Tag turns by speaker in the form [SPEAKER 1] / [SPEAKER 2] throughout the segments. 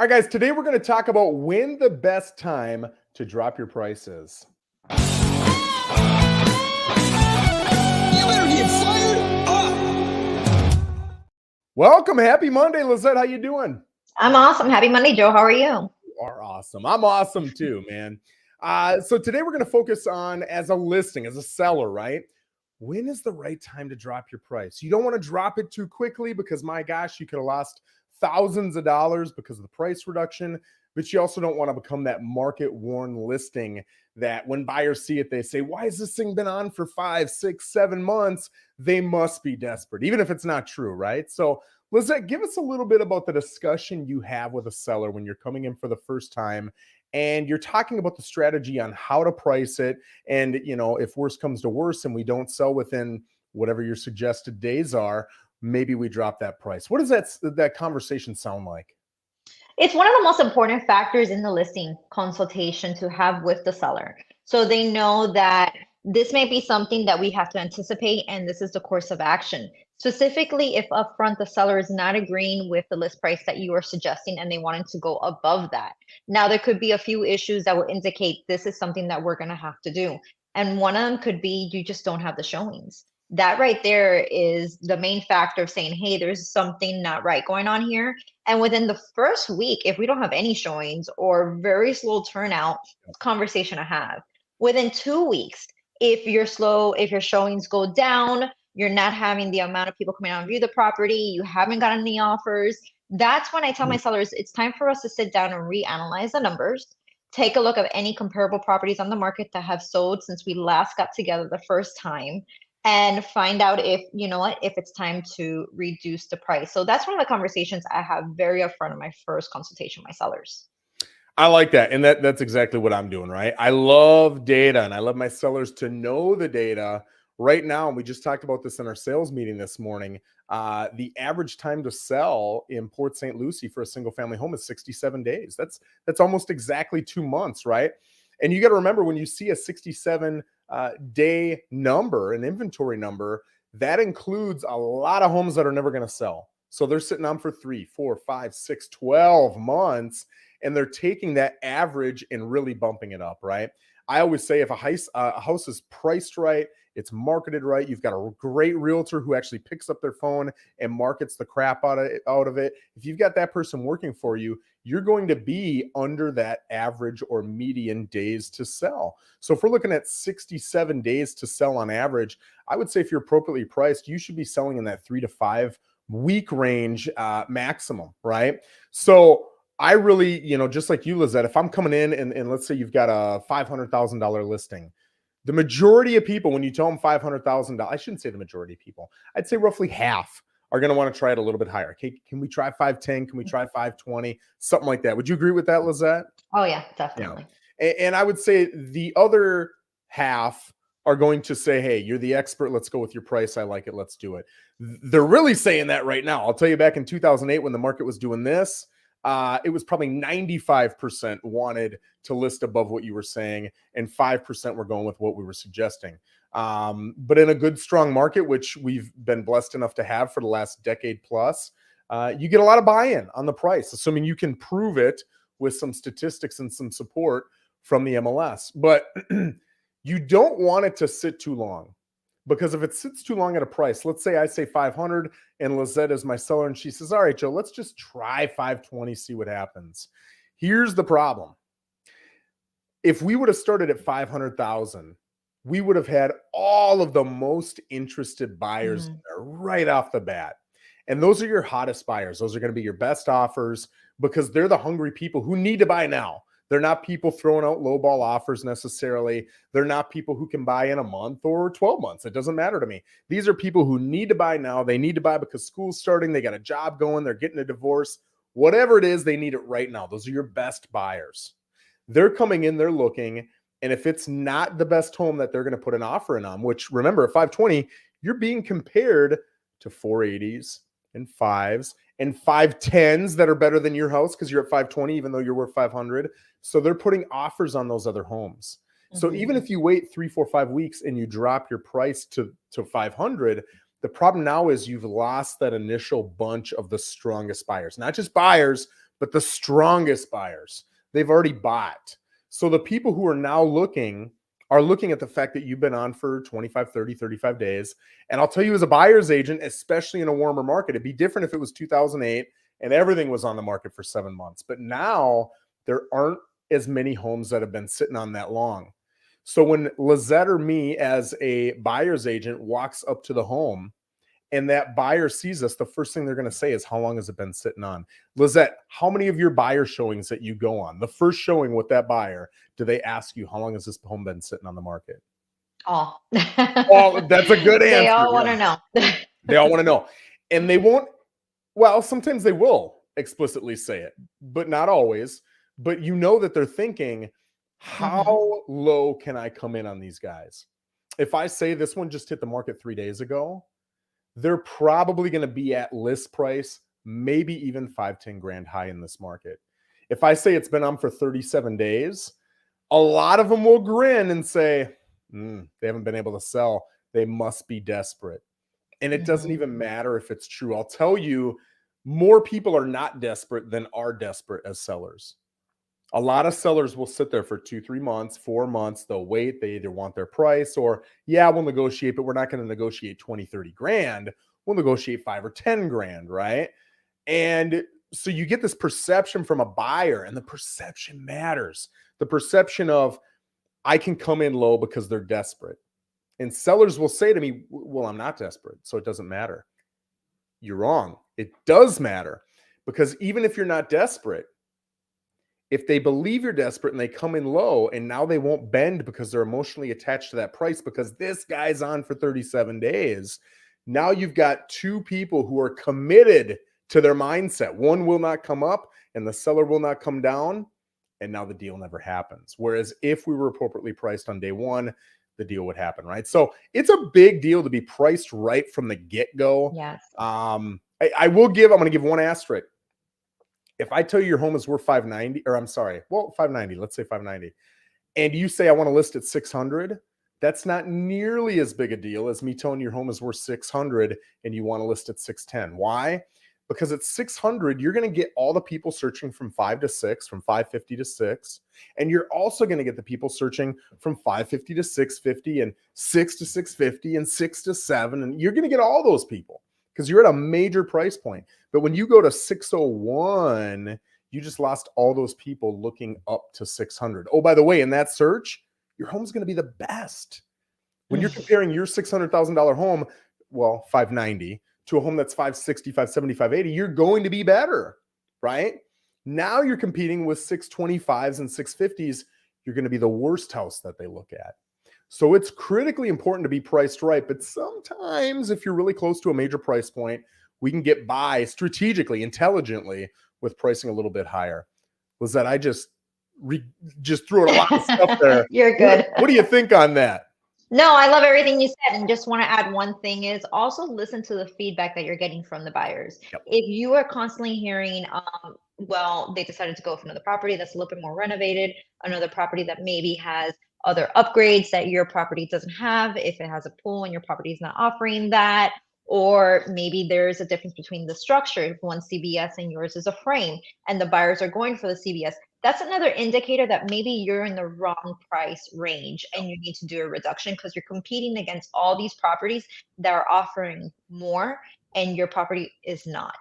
[SPEAKER 1] All right, guys, today we're going to talk about when the best time to drop your price is.
[SPEAKER 2] You better get fired up.
[SPEAKER 1] Welcome. Happy Monday, Lissette. How you doing?
[SPEAKER 3] I'm awesome. Happy Monday, Joe. How are you?
[SPEAKER 1] You are awesome. I'm awesome too, man. So today we're going to focus on, as a listing, as a seller, right? When is the right time to drop your price? You don't want to drop it too quickly because, my gosh, you could have lost thousands of dollars because of the price reduction. But you also don't want to become that market-worn listing that when buyers see it, they say, why has this thing been on for 5, 6, 7 months? They must be desperate, even if it's not true, right? So Lissette, give us a little bit about the discussion you have with a seller when you're coming in for the first time and you're talking about the strategy on how to price it. And, if worse comes to worse and we don't sell within whatever your suggested days are, maybe we drop that price. What does that conversation sound like?
[SPEAKER 3] It's one of the most important factors in the listing consultation to have with the seller. So they know that this may be something that we have to anticipate, and this is the course of action. Specifically, if upfront the seller is not agreeing with the list price that you are suggesting and they wanted to go above that. Now, there could be a few issues that will indicate this is something that we're going to have to do. And one of them could be you just don't have the showings. That right there is the main factor of saying, hey, there's something not right going on here. And within the first week, if we don't have any showings or very slow turnout, conversation to have. Within 2 weeks, if you're slow, if your showings go down, you're not having the amount of people coming out and view the property, you haven't gotten any offers, that's when I tell my sellers it's time for us to sit down and reanalyze the numbers, take a look at any comparable properties on the market that have sold since we last got together the first time, and find out if, if it's time to reduce the price. So that's one of the conversations I have very upfront in my first consultation with my sellers.
[SPEAKER 1] I like that. And that's exactly what I'm doing, right? I love data and I love my sellers to know the data right now. And we just talked about this in our sales meeting this morning. The average time to sell in Port St. Lucie for a single family home is 67 days. That's almost exactly 2 months, right? And you got to remember, when you see a 67 day number, an inventory number, that includes a lot of homes that are never going to sell. So they're sitting on for 3, 4, 5, 6, 12 months, and they're taking that average and really bumping it up, right? I always say if a house is priced right, it's marketed right, you've got a great realtor who actually picks up their phone and markets the crap out of it. If you've got that person working for you, you're going to be under that average or median days to sell. So if we're looking at 67 days to sell on average, I would say if you're appropriately priced, you should be selling in that 3 to 5 week range maximum, right? So I really, just like you, Lissette, if I'm coming in and let's say you've got a $500,000 listing, the majority of people, when you tell them $500,000, I shouldn't say the majority of people, I'd say roughly half are going to want to try it a little bit higher. Okay, can we try 510? Can we try 520? Something like that. Would you agree with that, Lissette?
[SPEAKER 3] Oh yeah, definitely.
[SPEAKER 1] Yeah. And I would say the other half are going to say, hey, you're the expert. Let's go with your price. I like it. Let's do it. They're really saying that right now. I'll tell you, back in 2008, when the market was doing this, it was probably 95% wanted to list above what you were saying, and 5% were going with what we were suggesting. But in a good, strong market, which we've been blessed enough to have for the last decade plus, you get a lot of buy-in on the price, assuming you can prove it with some statistics and some support from the MLS. But you don't want it to sit too long, because if it sits too long at a price, let's say I say 500 and Lissette is my seller and she says, all right, Joe, let's just try 520, see what happens. Here's the problem. If we would have started at 500,000, we would have had all of the most interested buyers there right off the bat. And those are your hottest buyers. Those are going to be your best offers, because they're the hungry people who need to buy now. They're not people throwing out lowball offers necessarily. They're not people who can buy in a month or 12 months. It doesn't matter to me. These are people who need to buy now. They need to buy because school's starting. They got a job going. They're getting a divorce. Whatever it is, they need it right now. Those are your best buyers. They're coming in, they're looking. And if it's not the best home that they're going to put an offer in on, which, remember, at 520, you're being compared to 480s and 5s and 510s that are better than your house because you're at 520, even though you're worth 500. So they're putting offers on those other homes. So even if you wait 3, 4, 5 weeks and you drop your price to 500, the problem now is you've lost that initial bunch of the strongest buyers, not just buyers, but the strongest buyers, they've already bought. So the people who are now looking are looking at the fact that you've been on for 25, 30, 35 days. And I'll tell you, as a buyer's agent, especially in a warmer market, it'd be different if it was 2008 and everything was on the market for 7 months. But now there aren't as many homes that have been sitting on that long. So when Lissette or me as a buyer's agent walks up to the home and that buyer sees us, the first thing they're going to say is, how long has it been sitting on? Lissette, how many of your buyer showings that you go on, the first showing with that buyer, do they ask you, how long has this home been sitting on the market?
[SPEAKER 3] Oh,
[SPEAKER 1] Well, that's a good answer.
[SPEAKER 3] They all want to know.
[SPEAKER 1] They all want to know. And they won't, well, sometimes they will explicitly say it, but not always. But you know that they're thinking, how low can I come in on these guys? If I say this one just hit the market 3 days ago, they're probably going to be at list price, maybe even 5-10 grand high in this market. If I say it's been on for 37 days, a lot of them will grin and say, they haven't been able to sell. They must be desperate. And it doesn't even matter if it's true. I'll tell you, more people are not desperate than are desperate as sellers. A lot of sellers will sit there for 2-3 months, 4 months. They'll wait. They either want their price or, yeah, we'll negotiate, but we're not going to negotiate 20-30 grand. We'll negotiate 5 or 10 grand, right? And so you get this perception from a buyer, and the perception matters. The perception of, I can come in low because they're desperate. And sellers will say to me, well, I'm not desperate, so it doesn't matter. You're wrong. It does matter, because even if you're not desperate, if they believe you're desperate and they come in low and now they won't bend because they're emotionally attached to that price because this guy's on for 37 days, now you've got two people who are committed to their mindset. One will not come up and the seller will not come down, and now the deal never happens. Whereas if we were appropriately priced on day one, the deal would happen, right? So it's a big deal to be priced right from the get-go.
[SPEAKER 3] Yes.
[SPEAKER 1] I'm going to give one asterisk. If I tell you your home is worth 590, or I'm sorry, well, 590, let's say 590, and you say I want to list at 600, that's not nearly as big a deal as me telling your home is worth 600 and you want to list at 610. Why? Because at 600, you're going to get all the people searching from 5 to 6, from 550 to 6. And you're also going to get the people searching from 550 to 650 and 6 to 650 and 6 to 7. And you're going to get all those people because you're at a major price point. But when you go to 601, you just lost all those people looking up to 600. Oh, by the way, in that search, your home's going to be the best. When you're comparing your $600,000 home, well, 590, to a home that's 560, 570, 580, you're going to be better, right? Now you're competing with 625s and 650s. You're going to be the worst house that they look at. So it's critically important to be priced right. But sometimes if you're really close to a major price point, we can get by strategically, intelligently with pricing a little bit higher. Lissette, I just threw out a lot of stuff there.
[SPEAKER 3] You're good.
[SPEAKER 1] What do you think on that?
[SPEAKER 3] No, I love everything you said. And just want to add one thing is also listen to the feedback that you're getting from the buyers.
[SPEAKER 1] Yep.
[SPEAKER 3] If you are constantly hearing, well, they decided to go for another property that's a little bit more renovated, another property that maybe has other upgrades that your property doesn't have, if it has a pool and your property is not offering that, or maybe there's a difference between the structure, if one's CBS and yours is a frame, and the buyers are going for the CBS. That's another indicator that maybe you're in the wrong price range and you need to do a reduction because you're competing against all these properties that are offering more and your property is not.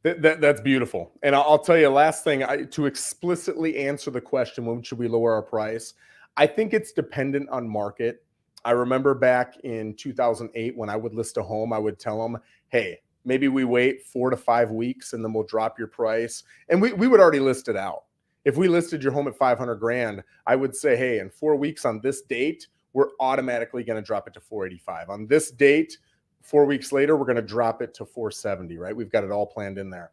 [SPEAKER 1] That's beautiful. And I'll tell you, last thing, to explicitly answer the question, when should we lower our price? I think it's dependent on market. I remember back in 2008 when I would list a home, I would tell them, hey, maybe we wait 4 to 5 weeks and then we'll drop your price. And we would already list it out. If we listed your home at 500 grand, I would say, hey, in 4 weeks on this date, we're automatically going to drop it to 485. On this date, 4 weeks later, we're going to drop it to 470, right? We've got it all planned in there.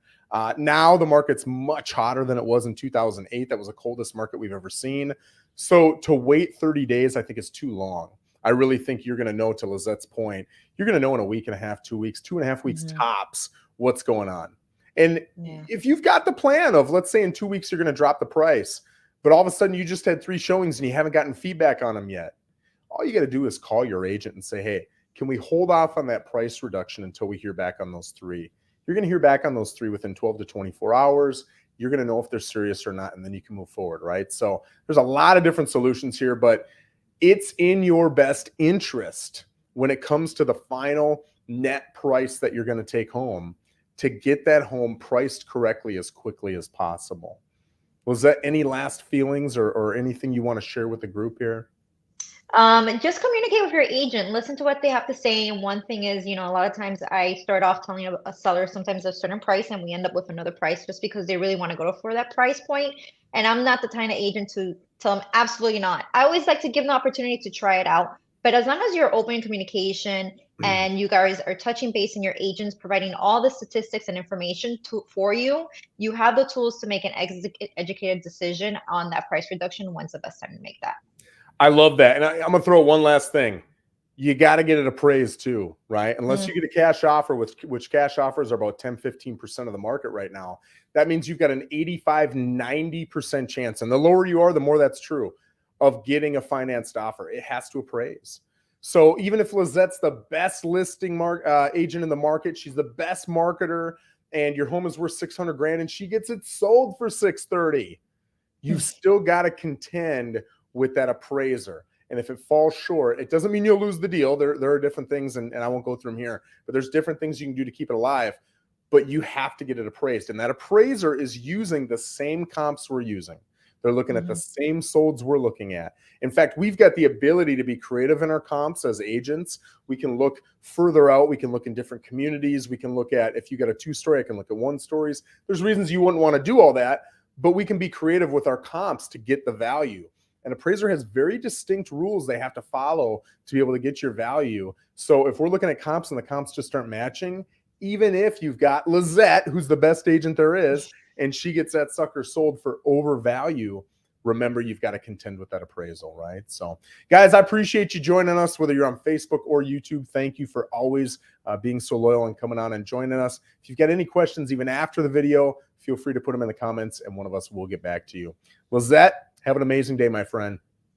[SPEAKER 1] Now the market's much hotter than it was in 2008. That was the coldest market we've ever seen. So to wait 30 days, I think is too long. I really think you're going to know, to Lisette's point, you're going to know in a week and a half, 2 weeks, 2.5 weeks tops what's going on. And if you've got the plan of, let's say in 2 weeks, you're going to drop the price, but all of a sudden you just had 3 showings and you haven't gotten feedback on them yet, all you got to do is call your agent and say, hey, can we hold off on that price reduction until we hear back on those 3? You're going to hear back on those 3 within 12 to 24 hours. You're going to know if they're serious or not, and then you can move forward, right? So there's a lot of different solutions here, but it's in your best interest when it comes to the final net price that you're going to take home to get that home priced correctly as quickly as possible. Was that any last feelings or anything you want to share with the group here?
[SPEAKER 3] Just communicate with your agent, listen to what they have to say. And one thing is, a lot of times I start off telling a seller sometimes a certain price and we end up with another price just because they really want to go for that price point. And I'm not the kind of agent to tell them absolutely not. I always like to give them the opportunity to try it out. But as long as you're open in communication and you guys are touching base and your agents providing all the statistics and information for you, you have the tools to make an educated decision on that price reduction. When's the best time to make that?
[SPEAKER 1] I love that. And I'm going to throw one last thing. You got to get it appraised too, right? Unless you get a cash offer, which cash offers are about 10, 15% of the market right now. That means you've got an 85, 90% chance. And the lower you are, the more that's true of getting a financed offer. It has to appraise. So even if Lisette's the best listing agent in the market, she's the best marketer, and your home is worth 600 grand and she gets it sold for 630, you've still got to contend with that appraiser. And if it falls short, it doesn't mean you'll lose the deal. There are different things, and I won't go through them here, but there's different things you can do to keep it alive, but you have to get it appraised. And that appraiser is using the same comps we're using. They're looking at the same solds we're looking at. In fact, we've got the ability to be creative in our comps as agents. We can look further out. We can look in different communities. We can look at, if you got a 2-story, I can look at 1-stories. There's reasons you wouldn't want to do all that, but we can be creative with our comps to get the value. An appraiser has very distinct rules they have to follow to be able to get your value. So if we're looking at comps and the comps just aren't matching, even if you've got Lissette, who's the best agent there is, and she gets that sucker sold for overvalue, remember, you've got to contend with that appraisal, right? So, guys, I appreciate you joining us, whether you're on Facebook or YouTube. Thank you for always being so loyal and coming on and joining us. If you've got any questions, even after the video, feel free to put them in the comments, and one of us will get back to you. Lissette, have an amazing day, my friend.